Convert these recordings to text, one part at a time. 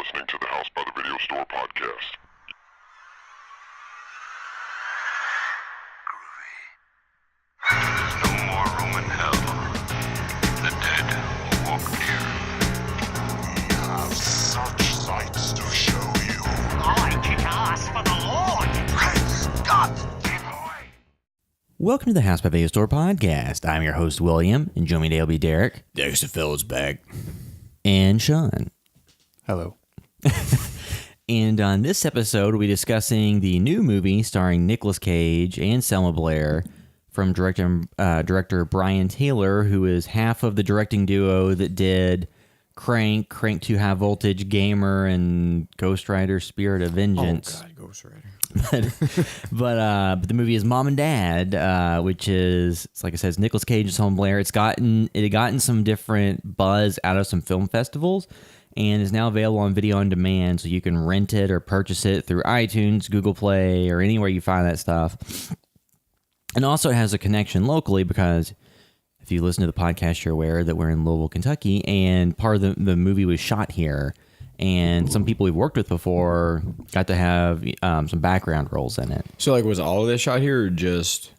listening to the House by the Video Store podcast. There's no more room in hell. The dead will walk near. We have such sights to show you. I kick ass for the Lord. Praise God! Give away. Welcome to the House by Video Store podcast. I'm your host, William, and joining me today will be Derek. There's the fella's back. And Sean. Hello. And on this episode, we'll be discussing the new movie starring Nicolas Cage and Selma Blair from director Brian Taylor, who is half of the directing duo that did Crank, Crank 2 High Voltage, Gamer, and Ghost Rider Spirit of Vengeance. Oh, God, Ghost Rider. But the movie is Mom and Dad, which is, it's like I said, it's Nicolas Cage and Selma Blair. It had gotten some different buzz out of some film festivals and is now available on video on demand, so you can rent it or purchase it through iTunes, Google Play, or anywhere you find that stuff. And also it has a connection locally because if you listen to the podcast, you're aware that we're in Louisville, Kentucky, and part of the movie was shot here. And some people we've worked with before got to have some background roles in it. So, like, was all of that shot here or just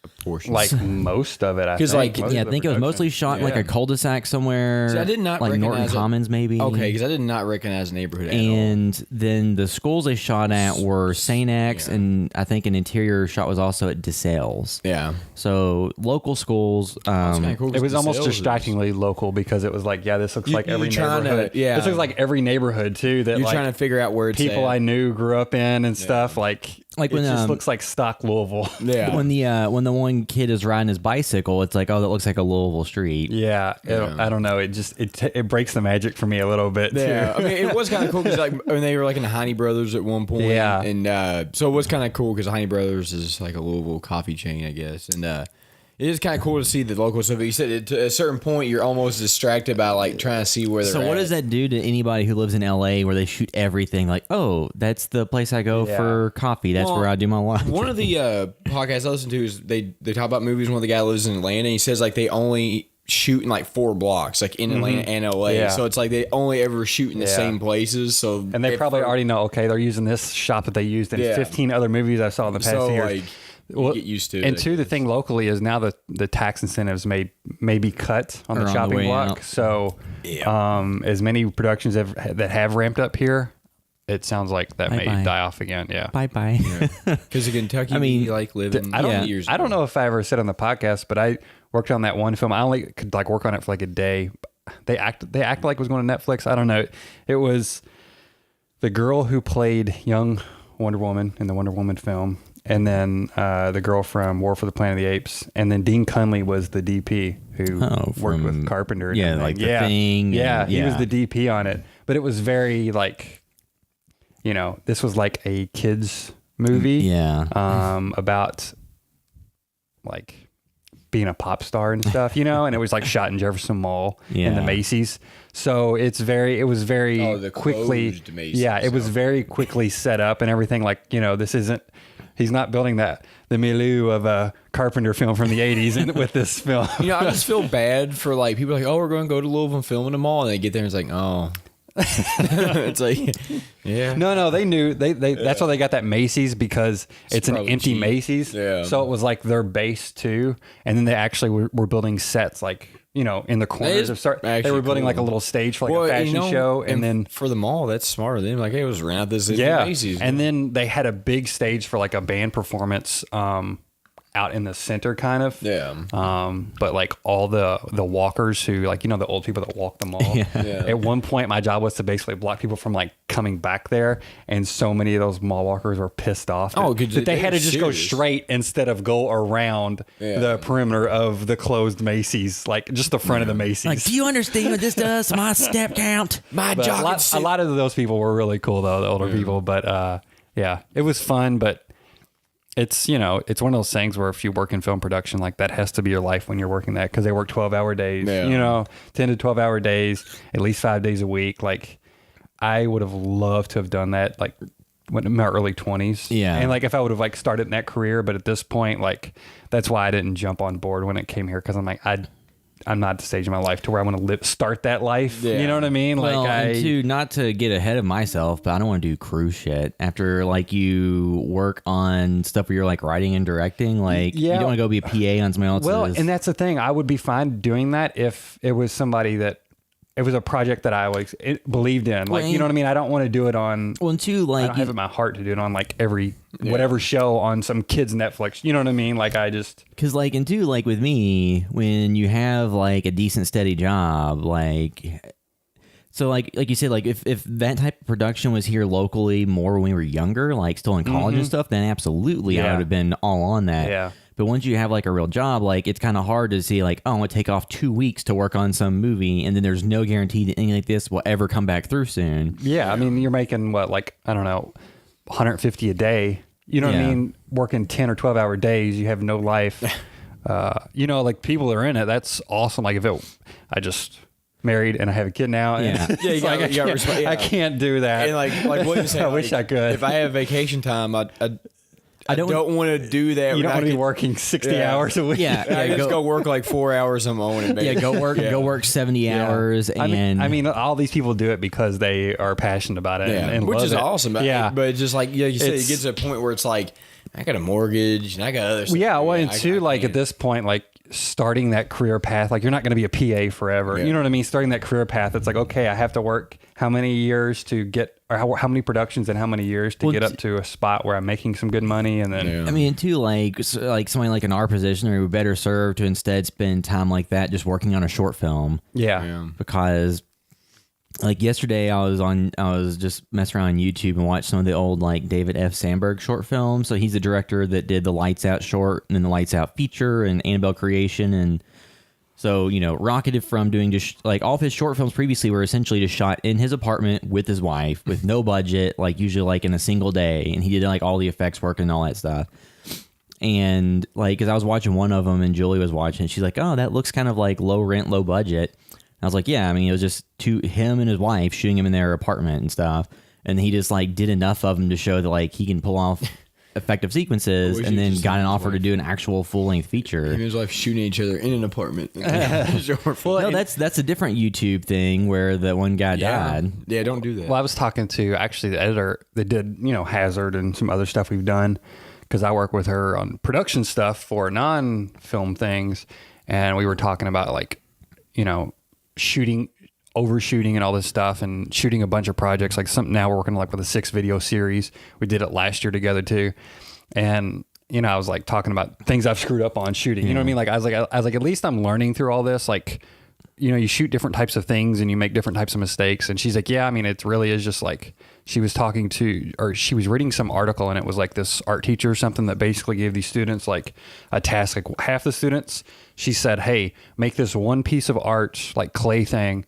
a portion? Like most of it, I 'Cause, think. like, Most Yeah, of I the think it was production. mostly shot in like Yeah. a cul-de-sac somewhere. See, I did not like Norton recognize it. Commons, maybe. Okay, because I did not recognize the neighborhood at all. And then the schools they shot at were St. X, and I think an interior shot was also at DeSales. Yeah. So local schools. Kinda cool 'cause It was the almost sales is- distractingly local because it was like, yeah, this looks like you're every trying to- neighborhood. yeah. This looks like every neighborhood too. That You're like trying to figure out where it's people at. I knew grew up in and stuff. Like Like it when, just looks like stock Louisville. Yeah. When the one kid is riding his bicycle, it's like, oh, that looks like a Louisville street. Yeah, I don't know. It just it breaks the magic for me a little bit. Yeah, too. I mean, it was kind of cool because like when they were like in the Heine Brothers at one point. Yeah. And so it was kind of cool because Heine Brothers is like a Louisville coffee chain, I guess. And it is kind of cool to see the local stuff. You said at a certain point you're almost distracted by like trying to see where they're So what at. does that do to anybody who lives in LA where they shoot everything? Like, oh, that's the place I go Yeah. for coffee. That's Well, where I do my lunch. One of the podcasts I listen to is they talk about movies. One of the guy lives in Atlanta. And he says like they only shoot in like 4 blocks, like in Atlanta and LA. Yeah. So it's like they only ever shoot in the Yeah. same places. So And they if- probably already know. Okay, they're using this shop that they used in Yeah. 15 other movies I saw in the past so years. like you get used to it. And two, the thing locally is now the tax incentives may be cut on Or the on the shopping way block. out. So, as many productions that have ramped up here, it sounds like that may Bye-bye. die off again. Yeah. Bye bye. Because in Kentucky, I mean, we like living I don't. Yeah. years. I don't know if I ever said on the podcast, but I worked on that one film. I only could like work on it for like a day. They acted like it was going to Netflix. I don't know. It was the girl who played young Wonder Woman in the Wonder Woman film, and then the girl from War for the Planet of the Apes, and then Dean Cunley was the DP who worked with Carpenter. And yeah, everything. like The Thing. Yeah, and- he was the DP on it, but it was very like, this was like a kids movie. Yeah. About like being a pop star and stuff, and it was like shot in Jefferson Mall in the Yeah. Macy's. So it was very the quickly, closed Macy's, yeah, it was very quickly set up and everything. Like, he's not building the milieu of a Carpenter film from the 80s with this film. I just feel bad for like people like, oh, we're going to go to Louisville and film in the mall, and they get there and it's like, oh, it's like, yeah, No, they knew that's why they got that Macy's because it's an probably empty cheap. Macy's. Yeah. So it was like their base too. And then they actually were building sets like, in the corners is of they actually were building cool. like a little stage for like a fashion show. And then for the mall, that's smarter. Then like, hey, let's rent out this yeah. Macy's. And then they had a big stage for like a band performance out in the center kind of. Yeah. But like all the walkers who like, the old people that walk the mall. Yeah. At one point, my job was to basically block people from like coming back there. And so many of those mall walkers were pissed off Oh, that 'cause they they had were to just go serious. straight instead of go around the perimeter of the closed Macy's, like just the front of the Macy's. Like, do you understand what this does to my step count? My But job. a lot of those people were really cool though, the older people. But yeah, it was fun. But it's it's one of those things where if you work in film production, like that has to be your life when you're working that because they work 12-hour days. Yeah. 10 to 12-hour days, at least 5 days a week. Like I would have loved to have done that. Like when in my early 20s. Yeah. And like if I would have like started in that career, but at this point, like that's why I didn't jump on board when it came here because I'm like I'm not at the stage of my life to where I want to start that life. Yeah. You know what I mean? Well, Like and two, not to get ahead of myself, but I don't want to do crew shit. After like you work on stuff where you're like writing and directing, like you don't want to go be a PA on somebody else's. Well, and that's the thing. I would be fine doing that if it was somebody that it was a project that I believed in. Like, Well, you know what I mean? I don't want to do it on. well, and two, I like don't have it in my heart to do it on like every whatever show on some kids Netflix. You know what I mean? Like I just because like and two, like with me, when you have like a decent steady job, like. So like you said, like if that type of production was here locally more when we were younger, like still in college and stuff, then absolutely I would have been all on that. Yeah. But once you have like a real job, like it's kind of hard to see like, oh, I'm gonna take off 2 weeks to work on some movie, and then there's no guarantee that anything like this will ever come back through soon. I mean, you're making what, like, I don't know, 150 a day. You know what I mean? Working 10 or 12 hour days, you have no life. You know, like people are in it. That's awesome. Like I just married and I have a kid now. And Yeah. Yeah, you got, like, you got respect. Yeah. I can't do that. And like what you saying, I wish I could. If I have vacation time, I don't want to do that. You don't want to be working. working 60 hours a week. Yeah, I just go work like 4 hours on my own. And Yeah, go work 70 hours, and I mean, all these people do it because they are passionate about it, and which love is it. awesome. Yeah, but just like you said, It's- it gets to a point where it's like I got a mortgage and I got other stuff. yeah. to do. Well, and I two, like can't. at this point, like starting that career path, like you're not going to be a PA forever. Yeah. You know what I mean? Starting that career path, it's like, okay, I have to work how many years to get, or how many productions and how many years to get up to a spot where I'm making some good money, and then Yeah. I mean, too, like somebody like in our position, we would better serve to instead spend time like that just working on a short film. yeah. Because like yesterday, I was just messing around on YouTube and watched some of the old like David F. Sandberg short films. So he's the director that did the Lights Out short and then the Lights Out feature and Annabelle Creation. And so, you know, rocketed from doing just like all of his short films previously were essentially just shot in his apartment with his wife with no budget, like usually like in a single day. And he did like all the effects work and all that stuff. And like, cause I was watching one of them and Julie was watching it. She's like, oh, that looks kind of like low rent, low budget. I was like, yeah, I mean, it was just him and his wife shooting him in their apartment and stuff. And he just like did enough of them to show that like he can pull off effective sequences, wish and he then just got had an his offer to wife. do an actual full length feature. Him and his wife shooting each other in an apartment. No, that's a different YouTube thing where the one guy died. Yeah, don't do that. Well, I was talking to actually the editor that did, you know, Hazard and some other stuff we've done, because I work with her on production stuff for non-film things, and we were talking about like, you know, overshooting and all this stuff, and shooting a bunch of projects. Like now we're working like with a 6-video series. We did it last year together too, and you know, I was like talking about things I've screwed up on shooting. You know what I mean? Like I was like, at least I'm learning through all this. Like, you know, you shoot different types of things and you make different types of mistakes. And she's like, yeah, I mean, it really is just like, she was reading some article, and it was like this art teacher or something that basically gave these students like a task. Like half the students, she said, hey, make this one piece of art, like clay thing,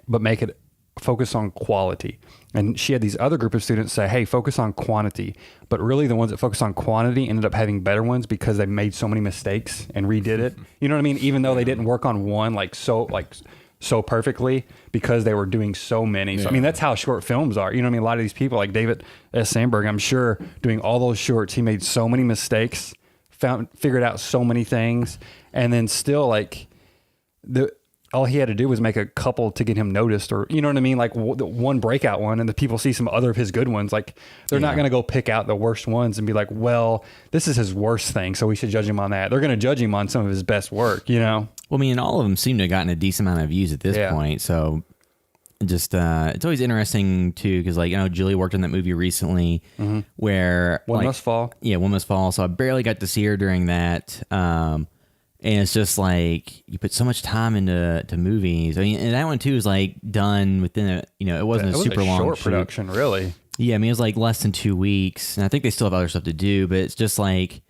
but make it focus on quality. And she had these other group of students say, hey, focus on quantity. But really the ones that focus on quantity ended up having better ones because they made so many mistakes and redid it. You know what I mean? Even though they didn't work on one so perfectly, because they were doing so many. So I mean, that's how short films are. You know what I mean? A lot of these people like David S. Sandberg, I'm sure doing all those shorts, he made so many mistakes, figured out so many things, and then still like all he had to do was make a couple to get him noticed, or, you know what I mean? Like one breakout one, and the people see some other of his good ones. Like they're not going to go pick out the worst ones and be like, well, this is his worst thing, so we should judge him on that. They're going to judge him on some of his best work, you know? Well, I mean, all of them seem to have gotten a decent amount of views at this point. So just, it's always interesting too, because like, you know, Julie worked on that movie recently where One like, Must Fall. Yeah, One Must Fall. So I barely got to see her during that. And it's just like you put so much time into movies. I mean, and that one too is like done within a, you know, it wasn't a super long short shoot. production, really. Yeah, I mean, it was like less than 2 weeks, and I think they still have other stuff to do. But it's just like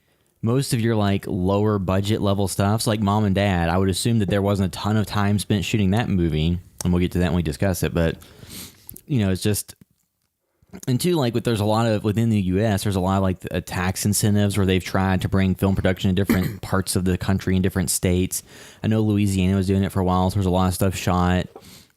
most of your like lower budget level stuff. So like Mom and Dad, I would assume that there wasn't a ton of time spent shooting that movie, and we'll get to that when we discuss it. But you know, it's just. And two, like there's a lot of within the U.S. There's a lot of like tax incentives where they've tried to bring film production in different parts of the country in different states. I know Louisiana was doing it for a while, so there's a lot of stuff shot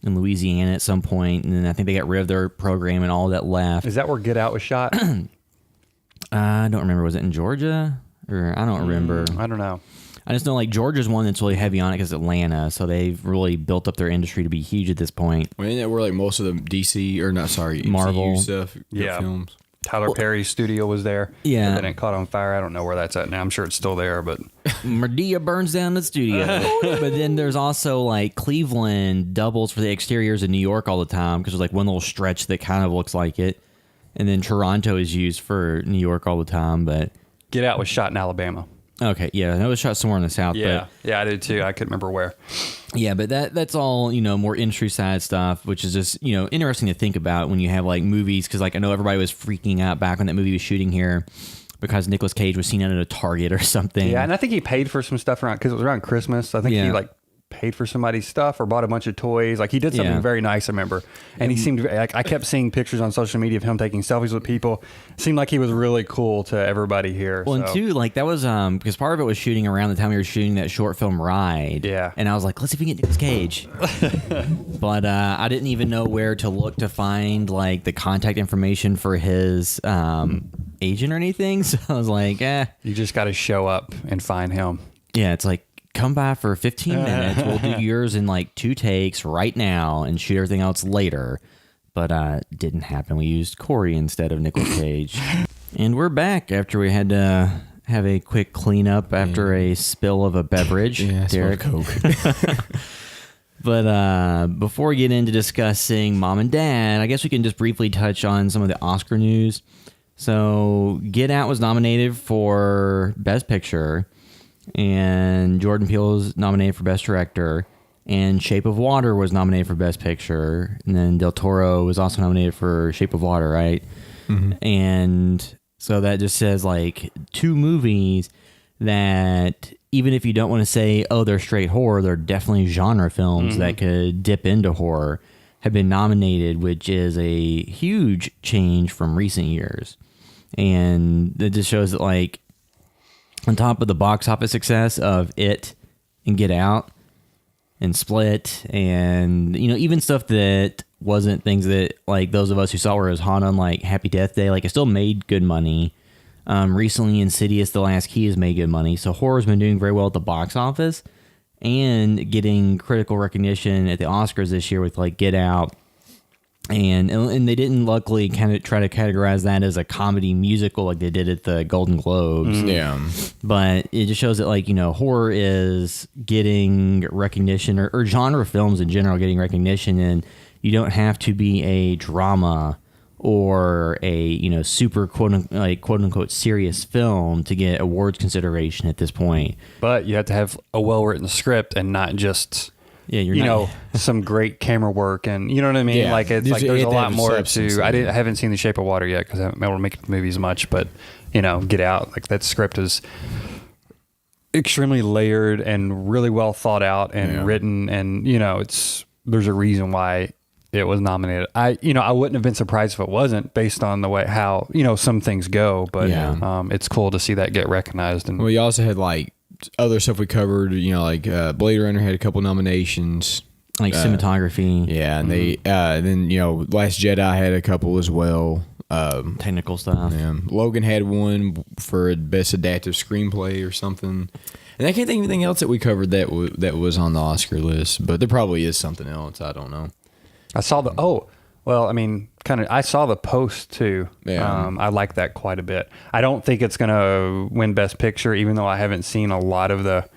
in Louisiana at some point, and then I think they got rid of their program and all that left. Is that where Get Out was shot? I don't remember. Was it in Georgia or I don't remember. I don't know. I just know like Georgia's one that's really heavy on it because Atlanta, so they've really built up their industry to be huge at this point. I mean, where like most of the DC or not, sorry, Marvel MCU stuff, Yeah. films. Tyler Perry's studio was there. Yeah. And then it caught on fire. I don't know where that's at now. I'm sure it's still there, but Medea burns down the studio. But then there's also like Cleveland doubles for the exteriors in New York all the time because there's like one little stretch that kind of looks like it. And then Toronto is used for New York all the time. But Get Out was shot in Alabama. okay, yeah, I know it was shot somewhere in the South. Yeah. Yeah, I did too. I couldn't remember where. Yeah, but that's all, more industry side stuff, which is just, interesting to think about when you have like movies. Because like I know everybody was freaking out back when that movie was shooting here because Nicolas Cage was seen at a Target or something. Yeah, and I think he paid for some stuff around because it was around Christmas. I think he like paid for somebody's stuff or bought a bunch of toys. Like he did something very nice, I remember. And he seemed like I kept seeing pictures on social media of him taking selfies with people. It seemed like he was really cool to everybody here. Well, and two, like that was because part of it was shooting around the time we were shooting that short film Ride. Yeah. And I was like, let's see if we can get Nicolas Cage. But I didn't even know where to look to find like the contact information for his agent or anything. So I was like, You just got to show up and find him. Yeah, it's like, come by for 15 minutes. We'll do yours in like 2 takes right now and shoot everything else later. But didn't happen. We used Corey instead of Nicolas Cage. And we're back after we had to have a quick cleanup after a spill of a beverage. Yeah, Derek. Coke. But before we get into discussing Mom and Dad, I guess we can just briefly touch on some of the Oscar news. So Get Out was nominated for Best Picture. And Jordan Peele was nominated for Best Director, and Shape of Water was nominated for Best Picture, and then Del Toro was also nominated for Shape of Water, right? Mm-hmm. And so that just says like 2 movies that even if you don't want to say, oh, they're straight horror, they're definitely genre films that could dip into horror, have been nominated, which is a huge change from recent years. And it just shows that like, on top of the box office success of It and Get Out and Split and, even stuff that wasn't things that, like, those of us who saw were as hot on, like, Happy Death Day, like, it still made good money. Recently, Insidious: The Last Key has made good money. So horror's been doing very well at the box office and getting critical recognition at the Oscars this year with, like, Get Out. And they didn't luckily kind of try to categorize that as a comedy musical like they did at the Golden Globes. Yeah. But it just shows that like, horror is getting recognition or genre films in general getting recognition, and you don't have to be a drama or a, super quote unquote serious film to get awards consideration at this point. But you have to have a well-written script and not just... Yeah, you're some great camera work, and you know what I mean. Yeah. Like it's like there's a lot more to. I haven't seen The Shape of Water yet because I haven't been able to make movies much. But Get Out, like that script is extremely layered and really well thought out and written, and there's a reason why it was nominated. I wouldn't have been surprised if it wasn't based on the way how some things go. But it's cool to see that get recognized. And well, you also had like other stuff we covered, like Blade Runner had a couple nominations, like cinematography. Yeah, and they then Last Jedi had a couple as well. Technical stuff. Yeah. Logan had one for best adaptive screenplay or something, and I can't think of anything else that we covered that was on the Oscar list. But there probably is something else. I don't know. I saw I saw the post too. Yeah. I like that quite a bit. I don't think it's going to win Best Picture, even though I haven't seen a lot of the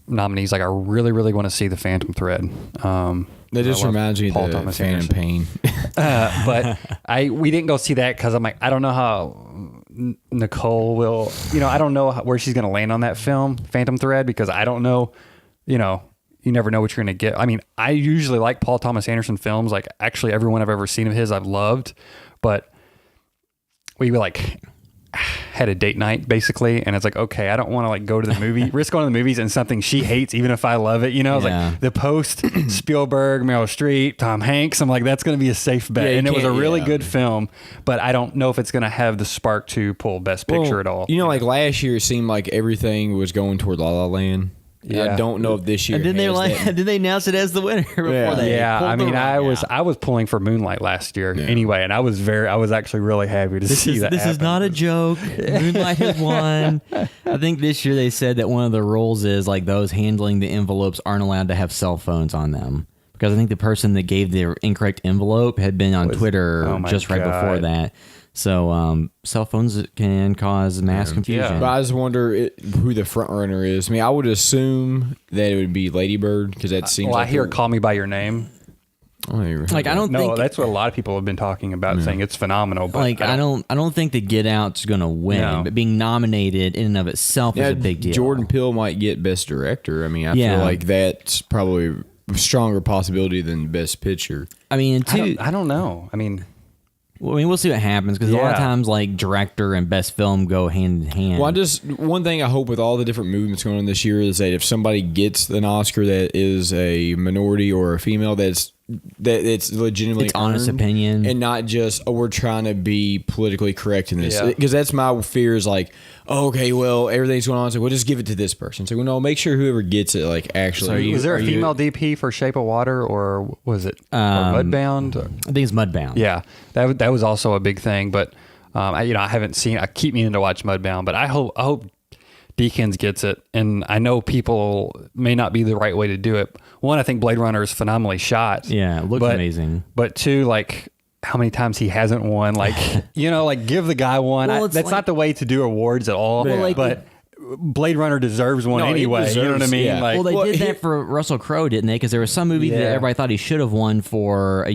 nominees. Like I really, really want to see The Phantom Thread. That just reminds me of the Phantom Pain. But we didn't go see that because I'm like, I don't know how Nicole will, I don't know where she's going to land on that film, Phantom Thread, because I don't know, you never know what you're going to get. I mean, I usually like Paul Thomas Anderson films. Like actually everyone I've ever seen of his, I've loved, but we like had a date night basically. And it's like, okay, I don't want to like go to the movie, risk going to the movies and something she hates, even if I love it, It's like The Post, Spielberg, Meryl Streep, Tom Hanks. I'm like, that's going to be a safe bet. And it was a really good film, but I don't know if it's going to have the spark to pull Best Picture at all. Like last year, it seemed like everything was going toward La La Land. Yeah. I don't know if this year. And then they has that. did they announce it as the winner before Yeah. they Yeah, pulled I the mean, rug out. I was pulling for Moonlight last year anyway, and I was actually really happy to see that. This is happen. not a joke. Moonlight has won. I think this year they said that one of the rules is like those handling the envelopes aren't allowed to have cell phones on them. Because I think the person that gave the incorrect envelope had been on Twitter oh my just right before God. that. So cell phones can cause mass confusion. Yeah. But I just wonder who the front runner is. I mean, I would assume that it would be Lady Bird because that seems. Well, like I hear "Call Me by Your Name." Like I don't No, think that's what a lot of people have been talking about, saying it's phenomenal. But like I don't think the Get Out's gonna win, No. but being nominated in and of itself is a big deal. Jordan Peele might get Best Director. I mean, I Yeah. feel like that's probably a stronger possibility than Best Picture. I mean, and two, I don't know. I mean, we'll see what happens because a lot of Yeah. times like director and best film go hand in hand. Well, one thing I hope with all the different movements going on this year is that if somebody gets an Oscar that is a minority or a female, that it's legitimately It's honest earned, opinion. and not just we're trying to be politically correct in this. Yeah. Because that's my fear is like, oh, okay, well everything's going on, so we'll just give it to this person. So no, make sure whoever gets it like actually. was there a female DP for Shape of Water, or was it or Mudbound? I think it's Mudbound. Yeah, that was also a big thing. But I haven't seen. I keep meaning to watch Mudbound, but I hope Deakins gets it. And I know people may not be the right way to do it. One, I think Blade Runner is phenomenally shot. Yeah, it looks amazing. But two, like how many times he hasn't won? Like like give the guy one. Well, it's That's like- not the way to do awards at all. Well, like- but Blade Runner deserves one No, it anyway. You know what I deserves- mean? yeah. Like, Well, they did that for Russell Crowe, didn't they? Because there was some movie that Yeah. everybody thought he should have won for a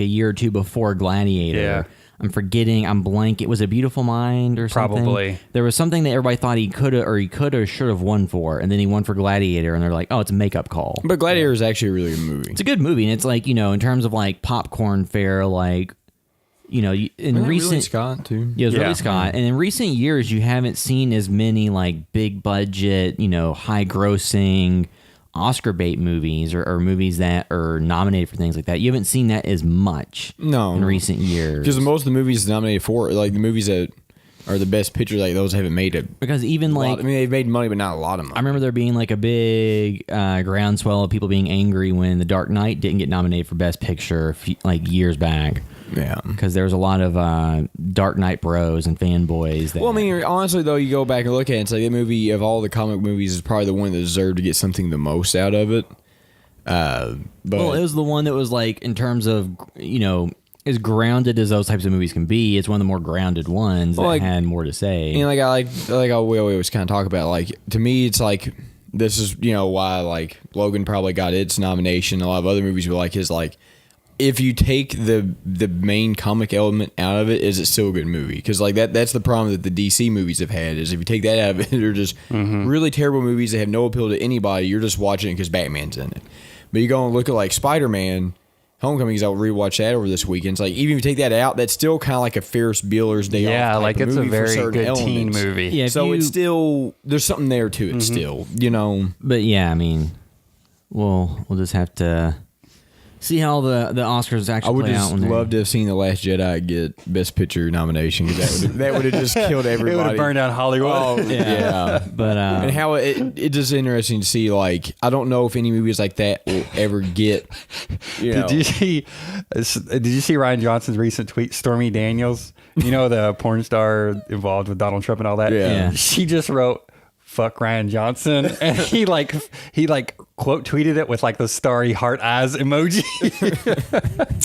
year or two before Gladiator. Yeah. I'm forgetting. I'm blank. It was A Beautiful Mind or something. Probably. There was something that everybody thought he could or should have won for, and then he won for Gladiator, and they're like, "Oh, it's a makeup call." But Gladiator is actually a really good movie. It's a good movie, and it's like in terms of like popcorn fare, like in recent Scott too. Yeah, it was Yeah. Ridley Scott. And in recent years, you haven't seen as many like big budget, high grossing Oscar bait movies or movies that are nominated for things like that. You haven't seen that as much No. in recent years. Because most of the movies nominated for, like the movies that are the best picture, like those haven't made a Because even lot. like, I mean, they've made money, but not a lot of money. I remember there being like a big groundswell of people being angry when The Dark Knight didn't get nominated for Best Picture like years back. Yeah. Because there was a lot of Dark Knight bros and fanboys. That, Well, I mean, honestly, though, you go back and look at it and say that movie of all the comic movies is probably the one that deserved to get something the most out of it. But well, it was the one that was like, in terms of, as grounded as those types of movies can be, it's one of the more grounded ones that like- had more to say. we always kind of talk about, like, to me, it's like, this is, why, like, Logan probably got its nomination. A lot of other movies were like his, like, if you take the main comic element out of it, is it still a good movie? Because like that's the problem that the DC movies have had, is if you take that out of it, they're just really terrible movies that have no appeal to anybody. You're just watching it because Batman's in it. But you go and look at like Spider-Man Homecoming, because I'll rewatch that over this weekend. It's like, even if you take that out, that's still kind of like a Ferris Bueller's Day Off. yeah, type like of it's a movie for very certain good teen elements. movie. Yeah, if So you- it's still, there's something there to it still, But yeah, I mean, we'll just have to see how the Oscars I actually would play out. just when they- love to have seen The Last Jedi get Best Picture nomination. 'Cause that would have just killed everybody. It would have burned down Hollywood. Oh, yeah. But And how it's just interesting to see, like, I don't know if any movies like that will ever get, Did you see Ryan Johnson's recent tweet? Stormy Daniels, the porn star involved with Donald Trump and all that. Yeah. She just wrote "fuck Ryan Johnson," and he quote tweeted it with like the starry heart eyes emoji.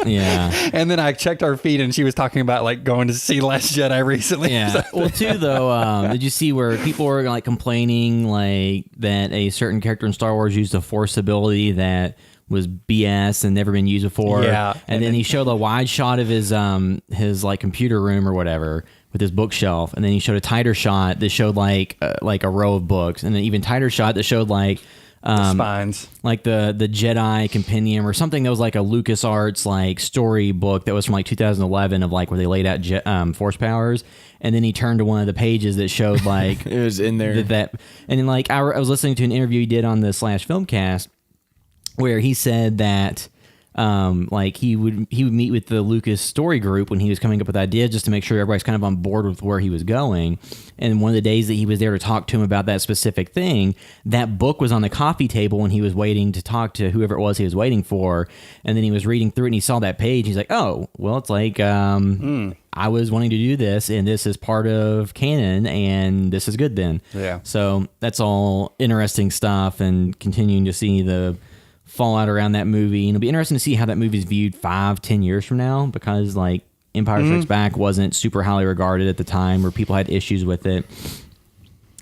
yeah. And then I checked our feed, and she was talking about like going to see Last Jedi recently. Yeah. Well, too, though, did you see where people were like complaining like that a certain character in Star Wars used a Force ability that was BS and never been used before? Yeah. And then he showed a wide shot of his like computer room or whatever with his bookshelf, and then he showed a tighter shot that showed like a row of books, and an even tighter shot that showed like Spines. like the Jedi Compendium or something that was like a LucasArts like story book that was from like 2011 of like where they laid out Force powers, and then he turned to one of the pages that showed like It was in there. that, and then like I was listening to an interview he did on the /Filmcast where he said that Like he would meet with the Lucas story group when he was coming up with ideas, just to make sure everybody's kind of on board with where he was going. And one of the days that he was there to talk to him about that specific thing, that book was on the coffee table when he was waiting to talk to whoever it was he was waiting for. And then he was reading through it and he saw that page. He's like, oh, well, it's like, I was wanting to do this and this is part of canon and this is good then. Yeah. So that's all interesting stuff, and continuing to see the fallout around that movie. And it'll be interesting to see how that movie is viewed 5-10 years from now, because like Empire Strikes Back wasn't super highly regarded at the time, or people had issues with it.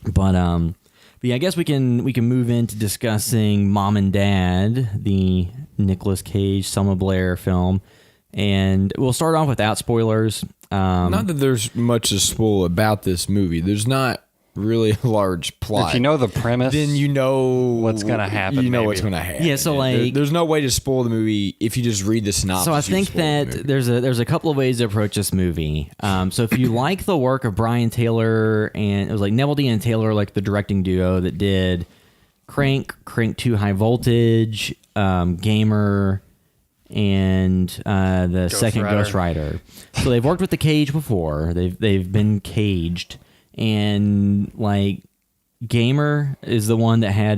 But yeah, I guess we can move into discussing Mom and Dad, the Nicolas Cage, Selma Blair film, and we'll start off without spoilers. Not that there's much to spoil about this movie. There's not really a large plot. If you know the premise, then you know what's going to happen. You know maybe. what's going to happen. Yeah, so like there's no way to spoil the movie if you just read the synopsis. So I you think spoil the that movie. there's a couple of ways to approach this movie. So if you like the work of Brian Taylor, and it was like Neville D and Taylor, like the directing duo that did Crank 2 High Voltage, Gamer, and the second Rider. Ghost Rider. So they've worked with the Cage before. They've been caged, and like Gamer is the one that had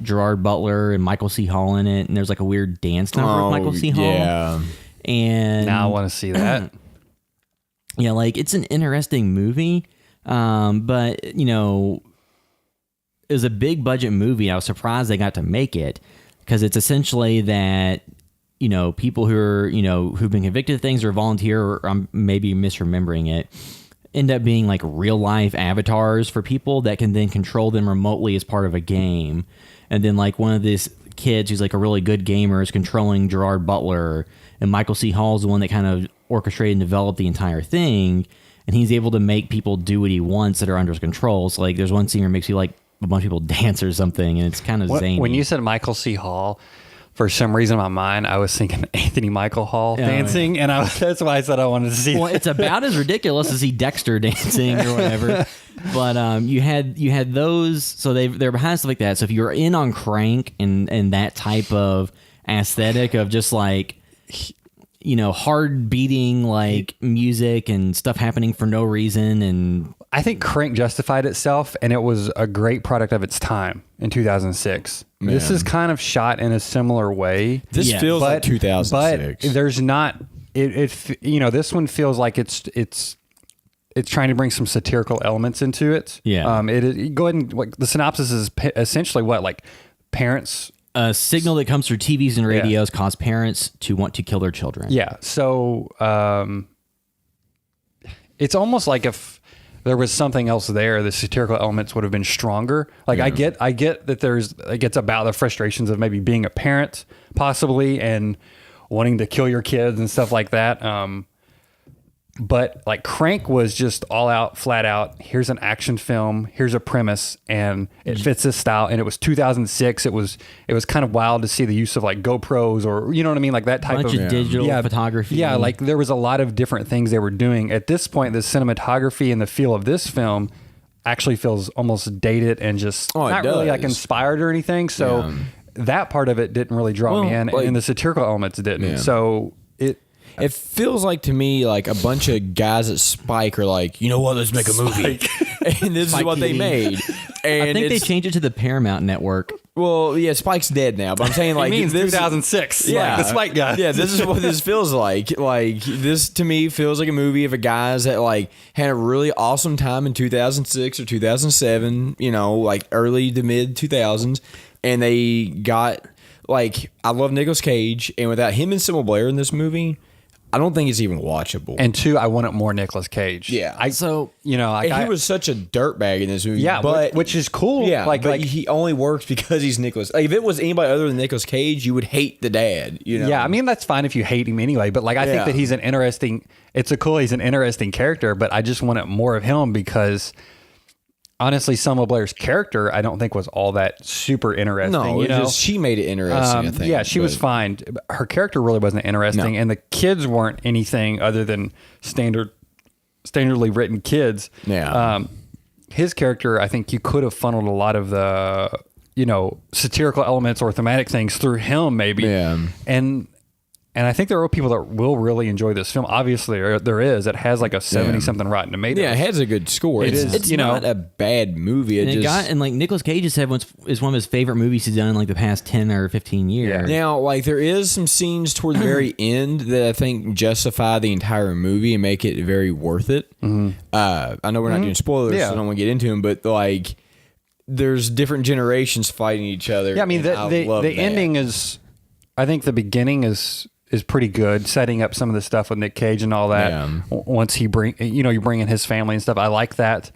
Gerard Butler and Michael C. Hall in it, and there's like a weird dance number with Michael C. Hall. Yeah. And Now I want to see that. yeah, like it's an interesting movie, but you know, it was a big budget movie. I was surprised they got to make it, because it's essentially that, you know, people who are, you know, who've been convicted of things or volunteer, or I'm maybe misremembering it, end up being like real life avatars for people that can then control them remotely as part of a game. And then like one of these kids who's like a really good gamer is controlling Gerard Butler, and Michael C. Hall is the one that kind of orchestrated and developed the entire thing. And he's able to make people do what he wants that are under his control. So like there's one scene where it makes you like a bunch of people dance or something, and it's kind of zany. When you said Michael C. Hall, for some reason in my mind, I was thinking Anthony Michael Hall dancing, and that's why I said I wanted to see well, it's about as ridiculous as see Dexter dancing or whatever. But you had those, so they're behind stuff like that. So if you're in on Crank and that type of aesthetic of just like, you know, hard beating like music and stuff happening for no reason, and I think Crank justified itself, and it was a great product of its time in 2006. This is kind of shot in a similar way. This Yeah. feels like 2006. But there's not. You know, this one feels like it's trying to bring some satirical elements into it. Yeah. Go ahead and like the synopsis is essentially what, like parents. a signal that comes through TVs and radios cause parents to want to kill their children. Yeah. So it's almost like if there was something else there, the satirical elements would have been stronger. Like I get that it's about the frustrations of maybe being a parent possibly and wanting to kill your kids and stuff like that. But like Crank was just all out, flat out. Here's an action film. Here's a premise, and it fits this style. And it was 2006. It was kind of wild to see the use of like GoPros, or you know what I mean, like that type Bunch of digital photography. Yeah, like there was a lot of different things they were doing. At this point, the cinematography and the feel of this film actually feels almost dated and just not really like inspired or anything. So that part of it didn't really draw me in, like- and the satirical elements didn't. Yeah. So It feels like to me like a bunch of guys at Spike are like, you know what, let's make a movie. And this is what they TV. made. And I think they it's- changed it to the Paramount Network. Well, yeah, Spike's dead now, but I'm saying like it means this, 2006. Yeah, like the Spike guy. Yeah, this is what this feels like. Like this to me feels like a movie of a guys that like had a really awesome time in 2006 or 2007. You know, like early to mid 2000s, and they got like I love Nicolas Cage, and without him and Selma Blair in this movie, I don't think it's even watchable. And two, I wanted more Nicolas Cage. Yeah. So You know, like and he was such a dirtbag in this movie. yeah, but which is cool. yeah, like he only works because he's Nicolas. Like, if it was anybody other than Nicolas Cage, you would hate the dad. You know? yeah. I mean, that's fine if you hate him anyway. But like, I think Yeah. that he's an interesting. He's an interesting character. But I just wanted more of him because honestly, Selma Blair's character, I don't think was all that super interesting. no, you it's know? just she made it interesting. I think. Yeah, she was but- fine. Her character really wasn't interesting, No. and the kids weren't anything other than standardly written kids. Yeah. His character, I think you could have funneled a lot of the, you know, satirical elements or thematic things through him, maybe. Yeah. And And I think there are people that will really enjoy this film. Obviously, there is. It has like a 70-something Rotten Tomatoes. Yeah, it has a good score. It's not a bad movie. And like Nicolas Cage has said is one of his favorite movies he's done in like the past 10 or 15 years. Now, like there is some scenes toward the very end that I think justify the entire movie and make it very worth it. I know we're not doing spoilers, so I don't want to get into them, but like there's different generations fighting each other. Yeah, I mean the ending is. I think the beginning is pretty good, setting up some of the stuff with Nick Cage and all that. Yeah. Once you bring in his family and stuff, I like that.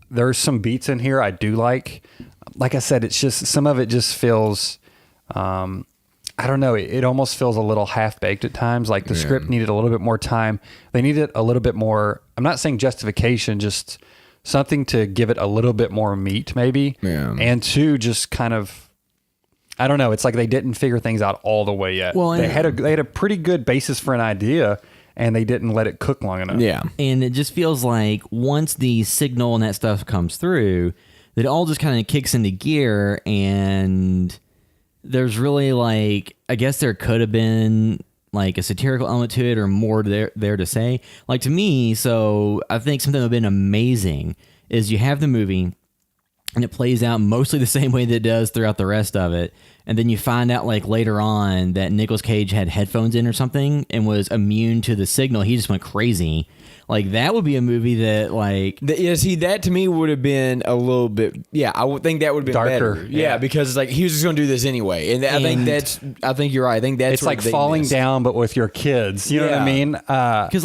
There's some beats in here I do like. Like I said, it's just some of it just feels, I don't know. It almost feels a little half baked at times. Like the script needed a little bit more time. They needed a little bit more. I'm not saying justification, just something to give it a little bit more meat, maybe. Yeah. And two, just kind of. I don't know. It's like they didn't figure things out all the way yet. Well, they had a pretty good basis for an idea, and they didn't let it cook long enough. Yeah, and it just feels like once the signal and that stuff comes through, that it all just kind of kicks into gear, and there's really like I guess there could have been like a satirical element to it or more there to say. Like to me, so I think something that would have been amazing is you have the movie. And it plays out mostly the same way that it does throughout the rest of it. And then you find out like later on that Nicolas Cage had headphones in or something and was immune to the signal. He just went crazy. Like that would be a movie that like... See, that to me would have been a little bit... Yeah, I would think that would have been darker. Better. Yeah, because it's like he was just going to do this anyway. And I think you're right. I think that's... It's like falling down but with your kids. You know what I mean? Because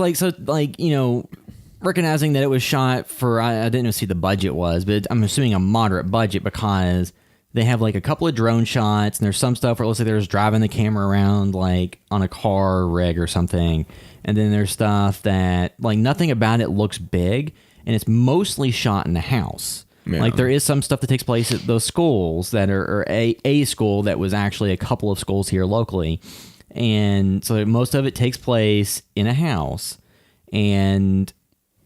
recognizing that it was shot for, I didn't see the budget was, but I'm assuming a moderate budget because they have like a couple of drone shots and there's some stuff where it looks like they're just driving the camera around like on a car rig or something. And then there's stuff that like nothing about it looks big and it's mostly shot in a house. Yeah. Like there is some stuff that takes place at those schools that are a school that was actually a couple of schools here locally. And so most of it takes place in a house and